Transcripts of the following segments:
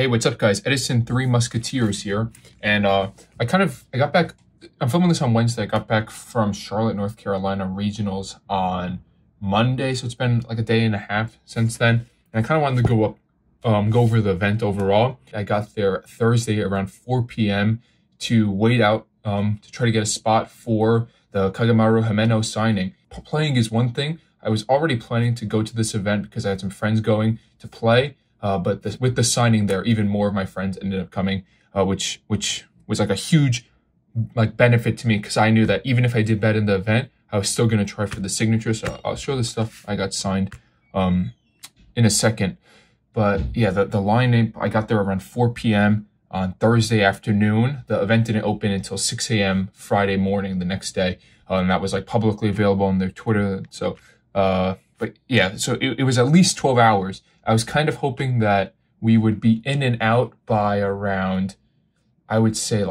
Hey, what's up, guys? Edison Three Musketeers here, and I got back. I'm filming this on Wednesday. I got back from Charlotte, North Carolina Regionals on Monday, so it's been like a day and a half since then. And I kind of wanted to go over the event overall. I got there Thursday around 4 p.m. to wait out to try to get a spot for the Kagemaru Himeno signing. Playing is one thing. I was already planning to go to this event because I had some friends going to play. But with the signing there, even more of my friends ended up coming, which was like a huge benefit to me, because I knew that even if I did bad in the event, I was still going to try for the signature. So I'll show the stuff I got signed in a second. But yeah, the line, I got there around 4 p.m. on Thursday afternoon. The event didn't open until 6 a.m. Friday morning the next day. And that was like publicly available on their Twitter. So, but yeah, so it was at least 12 hours. I was kind of hoping that we would be in and out by around, I would say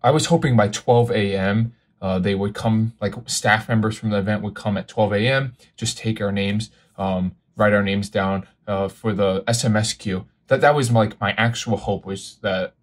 I was hoping by 12 a.m. They would come, like staff members from the event would come at 12 a.m., just take our names, write our names down for the SMS queue. That was like my actual hope, was that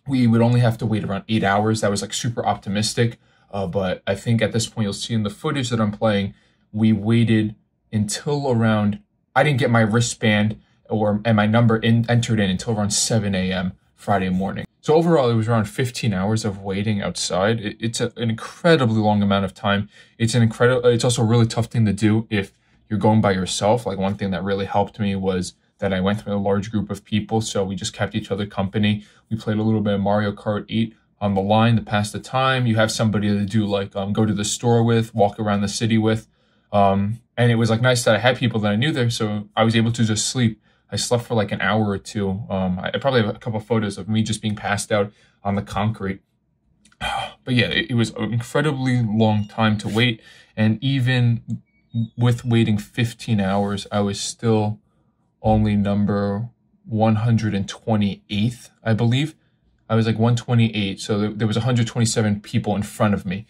we would only have to wait around 8 hours. That was like super optimistic. But I think at this point, you'll see in the footage that I'm playing, we waited until around, I didn't get my wristband and my number entered in until around 7 a.m. Friday morning. So overall, it was around 15 hours of waiting outside. It's an incredibly long amount of time. It's also a really tough thing to do if you're going by yourself. Like, one thing that really helped me was that I went with a large group of people, so we just kept each other company. We played a little bit of Mario Kart 8 on the line to pass the time. You have somebody to do go to the store with, walk around the city with. And it was like nice that I had people that I knew there, so I was able to just sleep. I slept for like an hour or two. I probably have a couple of photos of me just being passed out on the concrete. But yeah, it was an incredibly long time to wait. And even with waiting 15 hours, I was still only number 128th, I believe. I was like 128, so there was 127 people in front of me,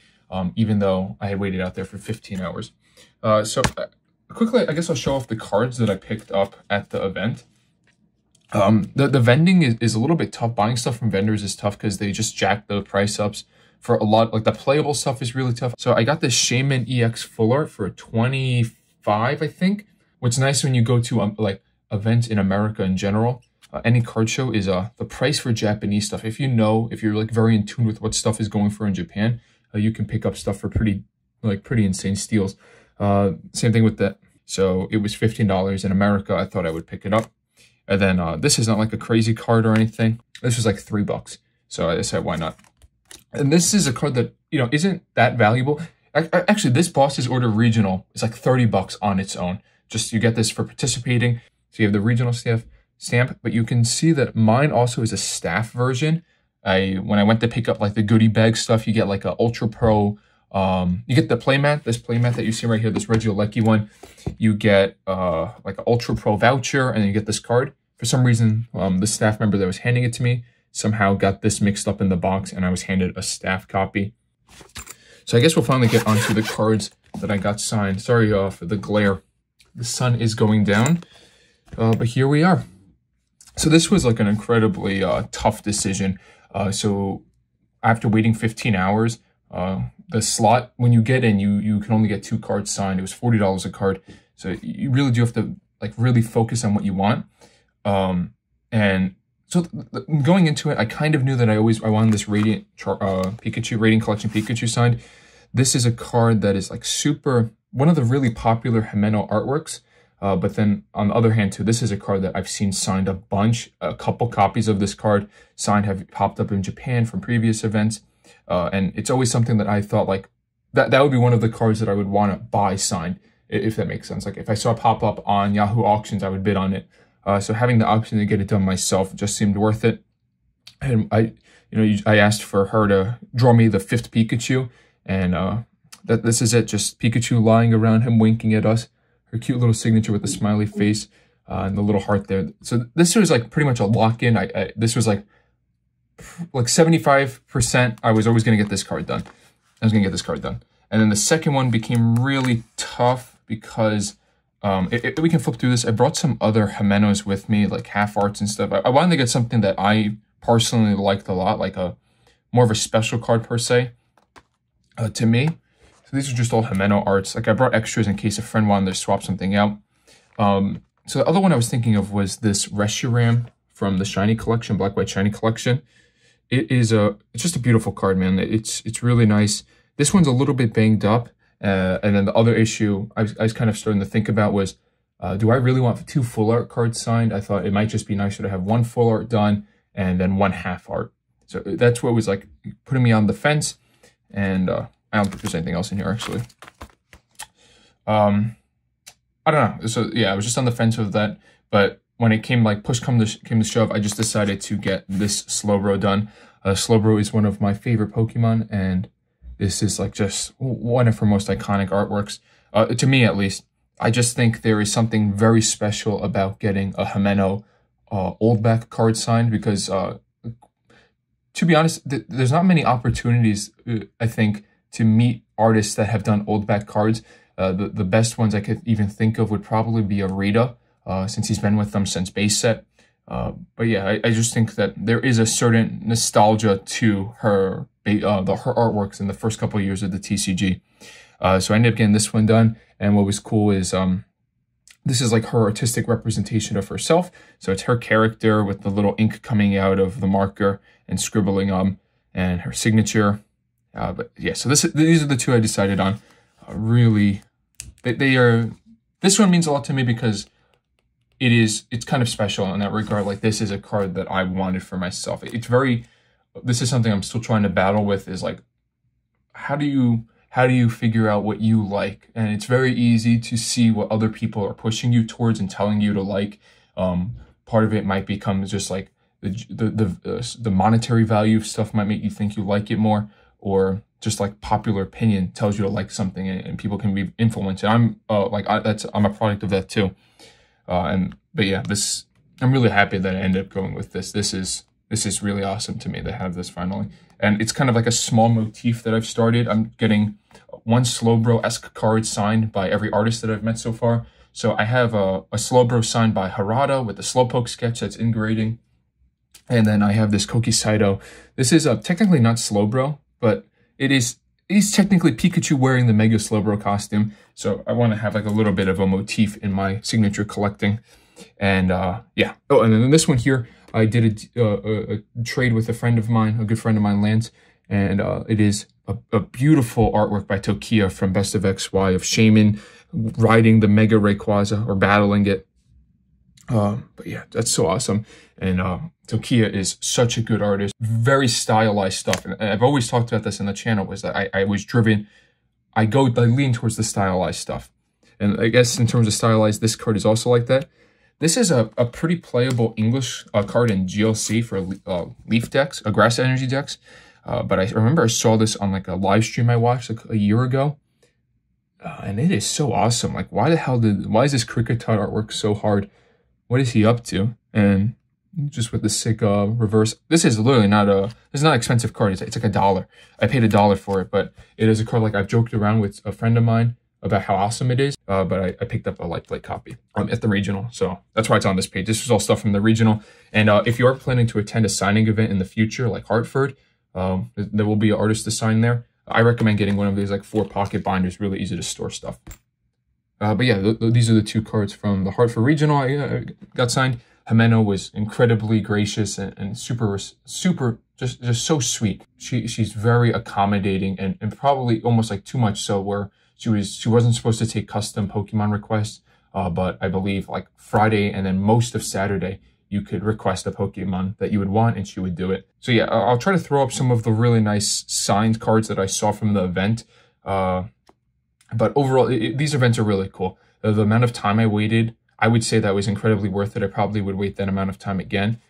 even though I had waited out there for 15 hours. Quickly, I guess I'll show off the cards that I picked up at the event. The vending is a little bit tough. Buying stuff from vendors is tough because they just jack the price ups for a lot. Like, the playable stuff is really tough. So I got this Shaman EX full art for 25, I think. What's nice when you go to like events in America in general, any card show, is the price for Japanese stuff. If you're like very in tune with what stuff is going for in Japan, you can pick up stuff for pretty insane steals. Same thing with that. So it was $15 in America. I thought I would pick it up. And then this is not like a crazy card or anything. This was like $3. So I said, why not? And this is a card that, isn't that valuable. Actually, this Boss's Order Regional is like $30 on its own. Just, you get this for participating. So you have the regional stamp, but you can see that mine also is a staff version. When I went to pick up like the goodie bag stuff, you get like a Ultra Pro. You get the playmat, this playmat that you see right here, this Reggie Olecki one. You get like an Ultra Pro voucher, and then you get this card. For some reason, the staff member that was handing it to me somehow got this mixed up in the box, and I was handed a staff copy. So I guess we'll finally get onto the cards that I got signed. Sorry for the glare. The sun is going down, but here we are. So this was like an incredibly tough decision. So after waiting 15 hours, the slot, when you get in, you can only get 2 cards signed. It was $40 a card. So you really do have to like really focus on what you want. And so going into it, I kind of knew that I wanted this Radiant Pikachu, Radiant Collection Pikachu signed. This is a card that is like one of the really popular Himeno artworks. But then on the other hand too, this is a card that I've seen signed a bunch. A couple copies of this card signed have popped up in Japan from previous events. And it's always something that I thought like, that would be one of the cards that I would want to buy signed, if that makes sense. Like, if I saw it pop up on Yahoo Auctions, I would bid on it. So having the option to get it done myself just seemed worth it. And I asked for her to draw me the 5th Pikachu, and this is it, just Pikachu lying around him, winking at us. Her cute little signature with the smiley face and the little heart there. So this was like pretty much a lock-in. This was like 75%. I was always going to get this card done. And then the second one became really tough because we can flip through this. I brought some other Himenos with me, like half arts and stuff. I wanted to get something that I personally liked a lot, like a more of a special card per se, to me. So these are just all Himeno arts. Like I brought extras in case a friend wanted to swap something out. So the other one I was thinking of was this Reshiram from the Shiny Collection, Black White Shiny Collection. It's just a beautiful card, man. It's really nice. This one's a little bit banged up. And then the other issue I was kind of starting to think about was, do I really want 2 full art cards signed? I thought it might just be nicer to have 1 full art done and then 1 half art. So that's what was like putting me on the fence. And I don't think there's anything else in here actually. I don't know. So yeah, I was just on the fence with that. But when it came like push came to shove, I just decided to get this Slowbro done. Slowbro is one of my favorite Pokemon, and this is like just one of her most iconic artworks, to me at least. I just think there is something very special about getting a Himeno old back card signed because, to be honest, there's not many opportunities, I think, to meet artists that have done old back cards. The best ones I could even think of would probably be a Rita, since he's been with them since base set. But yeah, I just think that there is a certain nostalgia to her her artworks in the first couple of years of the TCG. So I ended up getting this one done, and what was cool is this is like her artistic representation of herself. So it's her character with the little ink coming out of the marker and scribbling and her signature. But yeah, so these are the 2 I decided on. Really, they are. This one means a lot to me because it's kind of special in that regard. Like this is a card that I wanted for myself. This is something I'm still trying to battle with, is like, how do you figure out what you like? And it's very easy to see what other people are pushing you towards and telling you to like. Part of it might become just like the monetary value of stuff might make you think you like it more, or just like popular opinion tells you to like something, and people can be influenced. And I'm a product of that too. But yeah, I'm really happy that I ended up going with this. This is really awesome to me to have this finally. And it's kind of like a small motif that I've started. I'm getting 1 Slowbro-esque card signed by every artist that I've met so far. So I have a Slowbro signed by Harada with the Slowpoke sketch that's in grading. And then I have this Koki Saito. This is technically not Slowbro, but he's technically Pikachu wearing the Mega Slowbro costume. So I want to have like a little bit of a motif in my signature collecting. And yeah. Oh, and then this one here, I did a trade with a friend of mine, a good friend of mine, Lance. And it is a beautiful artwork by Tokiya from Best of XY of Shaman riding the Mega Rayquaza or battling it. But yeah, that's so awesome. And Tokiya is such a good artist, very stylized stuff. And I've always talked about this in the channel, was that I was driven, I lean towards the stylized stuff. And I guess in terms of stylized, this card is also like that. This is a pretty playable English card in GLC for Leaf decks, Grass Energy decks. But I remember I saw this on like a live stream I watched like a year ago. And it is so awesome. Like, why is this Kricketot artwork so hard? What is he up to? And just with the sick reverse. This is literally it's not an expensive card. It's like $1. I paid $1 for it, but it is a card like I've joked around with a friend of mine about how awesome it is. But I picked up a light plate copy at the regional. So that's why it's on this page. This was all stuff from the regional. And if you are planning to attend a signing event in the future, like Hartford, there will be an artist to sign there. I recommend getting one of these like 4 pocket binders, really easy to store stuff. But yeah, these are the 2 cards from the Hartford Regional I got signed. Himeno was incredibly gracious and super, just so sweet. She's very accommodating and probably almost like too much so, where she wasn't supposed to take custom Pokemon requests, but I believe like Friday and then most of Saturday, you could request a Pokemon that you would want and she would do it. So yeah, I'll try to throw up some of the really nice signed cards that I saw from the event. But overall, these events are really cool. The amount of time I waited, I would say that was incredibly worth it. I probably would wait that amount of time again.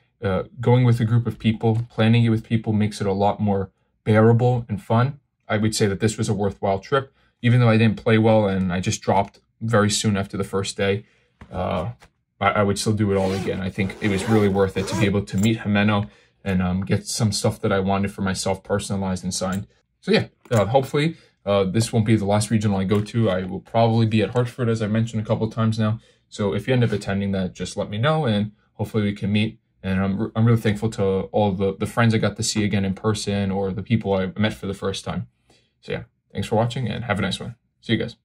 Going with a group of people, planning it with people makes it a lot more bearable and fun. I would say that this was a worthwhile trip. Even though I didn't play well and I just dropped very soon after the first day, I would still do it all again. I think it was really worth it to be able to meet Himeno and get some stuff that I wanted for myself personalized and signed. So yeah, hopefully This won't be the last regional I go to. I will probably be at Hartford, as I mentioned a couple of times now. So if you end up attending that, just let me know, and hopefully we can meet. And I'm really thankful to all the friends I got to see again in person, or the people I met for the first time. So yeah, thanks for watching, and have a nice one. See you guys.